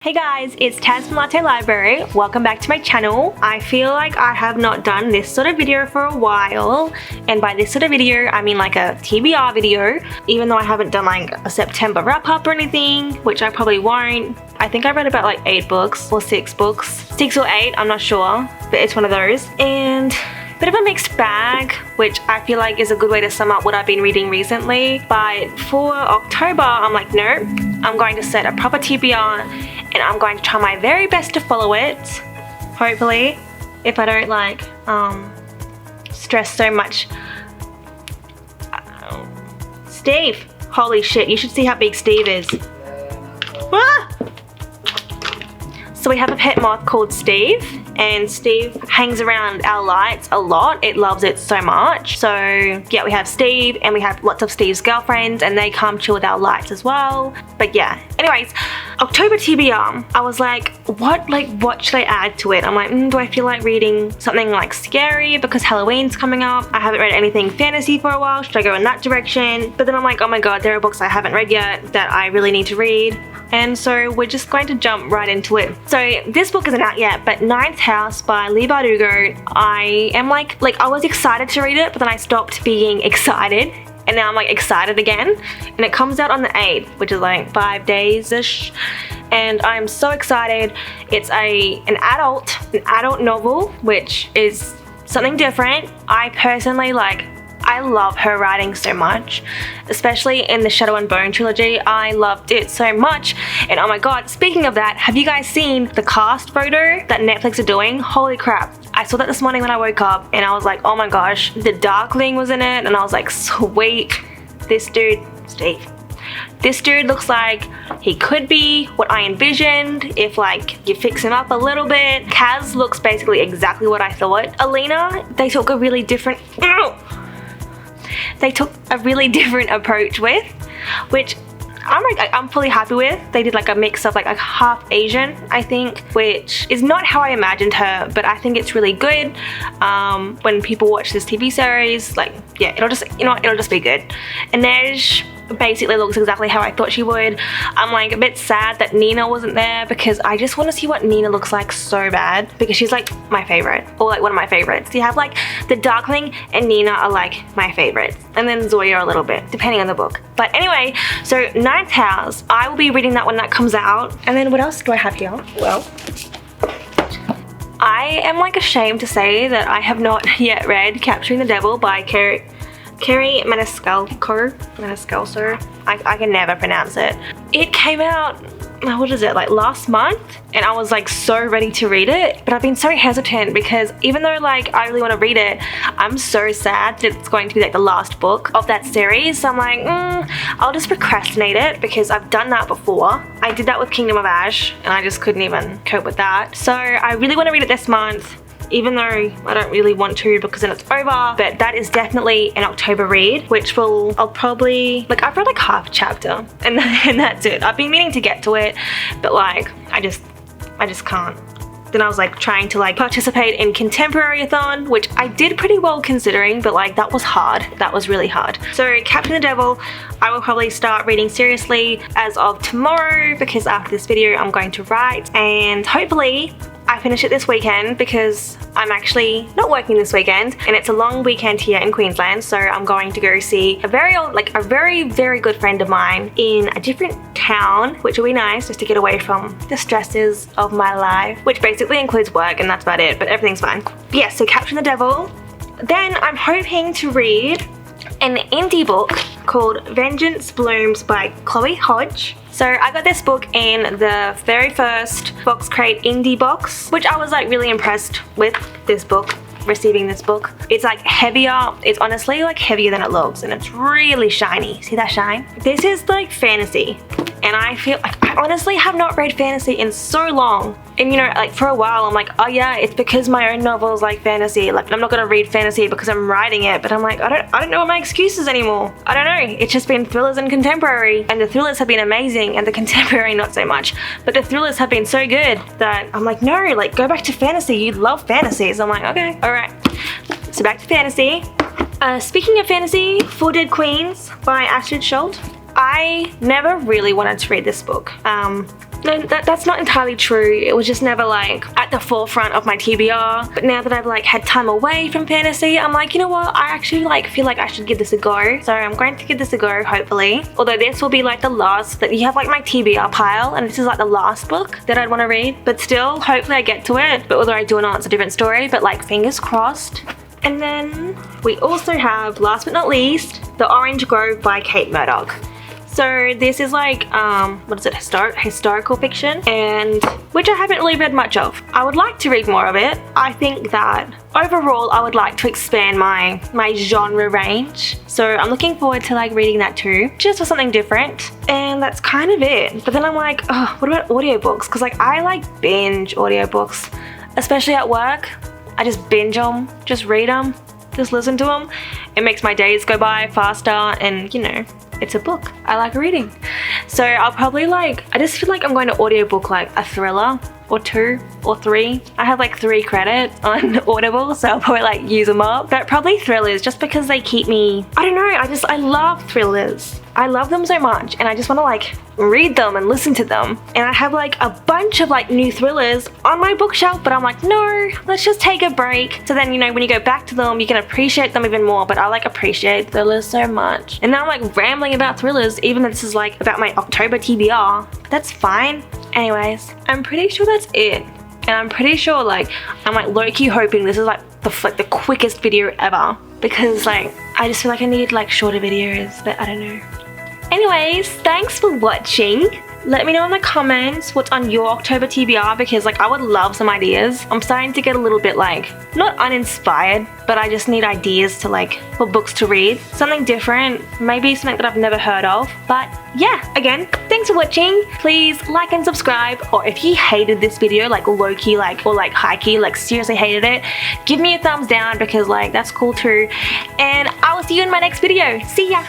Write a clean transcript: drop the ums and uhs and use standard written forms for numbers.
Hey guys, it's Taz from Latte Library. Welcome back to my channel. I feel like I have not done this sort of video for a while, and by this sort of video I mean like a TBR video, even though I haven't done like a September wrap up or anything, which I probably won't. I think I read about like 8 books or 6 books. 6 or 8, I'm not sure, but it's one of those. And bit of a mixed bag, which I feel like is a good way to sum up what I've been reading recently. But for October, I'm like, nope, I'm going to set a proper TBR and I'm going to try my very best to follow it. Hopefully, if I don't like stress so much. Steve, holy shit, you should see how big Steve is. Ah! So we have a pet moth called Steve, and Steve hangs around our lights a lot. It loves it so much. So yeah, we have Steve and we have lots of Steve's girlfriends and they come chill with our lights as well. But yeah, anyways, October TBR, I was like, what should I add to it? I'm like, do I feel like reading something like scary because Halloween's coming up? I haven't read anything fantasy for a while. Should I go in that direction? But then I'm like, oh my god, there are books I haven't read yet that I really need to read. And so we're just going to jump right into it. So this book isn't out yet, but Ninth House by Leigh Bardugo. I am like I was excited to read it, but then I stopped being excited. And now I'm like excited again. And it comes out on the 8th, which is like 5 days-ish. And I'm so excited. It's an adult novel, which is something different. I personally I love her writing so much, especially in the Shadow and Bone trilogy. I loved it so much. And oh my god, speaking of that, have you guys seen the cast photo that Netflix are doing? Holy crap. I saw that this morning when I woke up and I was like, oh my gosh, the Darkling was in it, and I was like, sweet. This dude, Steve. This dude looks like he could be what I envisioned if you fix him up a little bit. Kaz looks basically exactly what I thought. Alina, they took a really different approach with, which I'm fully happy with. They did a mix of a half Asian, I think, which is not how I imagined her, but I think it's really good. When people watch this TV series, yeah, it'll just be good. Inej basically looks exactly how I thought she would. I'm a bit sad that Nina wasn't there because I just want to see what Nina looks like so bad, because she's my favorite, or one of my favorites. You have the Darkling and Nina are my favorites, and then Zoya a little bit, depending on the book. But anyway, so Ninth House, I will be reading that when that comes out. And then what else do I have here? Well, I am ashamed to say that I have not yet read Capturing the Devil by Kerri Maniscalco. I can never pronounce it. It came out, what is it, last month? And I was so ready to read it, but I've been so hesitant because even though I really want to read it, I'm so sad that it's going to be the last book of that series. So I'm I'll just procrastinate it because I've done that before. I did that with Kingdom of Ash and I just couldn't even cope with that. So I really want to read it this month, even though I don't really want to because then it's over. But that is definitely an October read, which I'll probably, I've read half a chapter and that's it. I've been meaning to get to it, but I just can't. Then I was trying to participate in Contemporary-a-thon, which I did pretty well considering, but that was hard. That was really hard. So Capturing the Devil, I will probably start reading seriously as of tomorrow, because after this video I'm going to write, and hopefully I finish it this weekend because I'm actually not working this weekend and it's a long weekend here in Queensland. So I'm going to go see a very good friend of mine in a different town, which will be nice just to get away from the stresses of my life, which basically includes work, and that's about it, but everything's fine. But yeah, so Capturing the Devil. Then I'm hoping to read an indie book called Vengeance Blooms by Chloe Hodge. So I got this book in the very first Box Crate indie box, which I was really impressed with this book, receiving this book. It's heavier. It's honestly heavier than it looks, and it's really shiny. See that shine? This is fantasy. And I feel I honestly have not read fantasy in so long. And for a while I'm oh yeah, it's because my own novel is fantasy. I'm not gonna read fantasy because I'm writing it, but I'm I don't know what my excuse is anymore. I don't know. It's just been thrillers and contemporary, and the thrillers have been amazing and the contemporary not so much. But the thrillers have been so good that I'm no, go back to fantasy. You love fantasies. I'm okay, alright. So back to fantasy. Speaking of fantasy, Four Dead Queens by Astrid Schuldt. I never really wanted to read this book. No, that's not entirely true. It was just never like at the forefront of my TBR. But now that I've like had time away from fantasy, I'm like, you know what? I actually like feel like I should give this a go. So I'm going to give this a go, hopefully. Although this will be like the last, that you have like my TBR pile, and this is like the last book that I'd want to read. But still, hopefully I get to it. But whether I do or not, it's a different story. But like, fingers crossed. And then we also have, last but not least, The Orange Grove by Kate Murdoch. So this is like, what is it, historical fiction, and which I haven't really read much of. I would like to read more of it. I think that overall I would like to expand my genre range. So I'm looking forward to like reading that too, just for something different. And that's kind of it. But then I'm like, oh, what about audiobooks? Because like I like binge audiobooks, especially at work. I just binge them, just read them, just listen to them. It makes my days go by faster, and you know, it's a book. I like reading. So I'll probably like, I just feel like I'm going to audiobook like a thriller or 2 or 3. I have like 3 credits on Audible, so I'll probably like use them up. But probably thrillers, just because they keep me, I don't know, I love thrillers. I love them so much, and I just want to like read them and listen to them. And I have like a bunch of like new thrillers on my bookshelf, but I'm like, no, let's just take a break. So then, you know, when you go back to them, you can appreciate them even more. But I like appreciate thrillers so much. And now I'm like rambling about thrillers, even though this is like about my October TBR. But that's fine. Anyways, I'm pretty sure that's it. And I'm pretty sure like, I'm like low-key hoping this is like the quickest video ever. Because like, I just feel like I need like shorter videos, but I don't know. Anyways, thanks for watching. Let me know in the comments what's on your October TBR, because like I would love some ideas. I'm starting to get a little bit like, not uninspired, but I just need ideas to like, for books to read. Something different, maybe something that I've never heard of. But yeah, again, thanks for watching. Please like and subscribe, or if you hated this video, like low-key like, or like high-key, like seriously hated it, give me a thumbs down, because like that's cool too. And I will see you in my next video. See ya!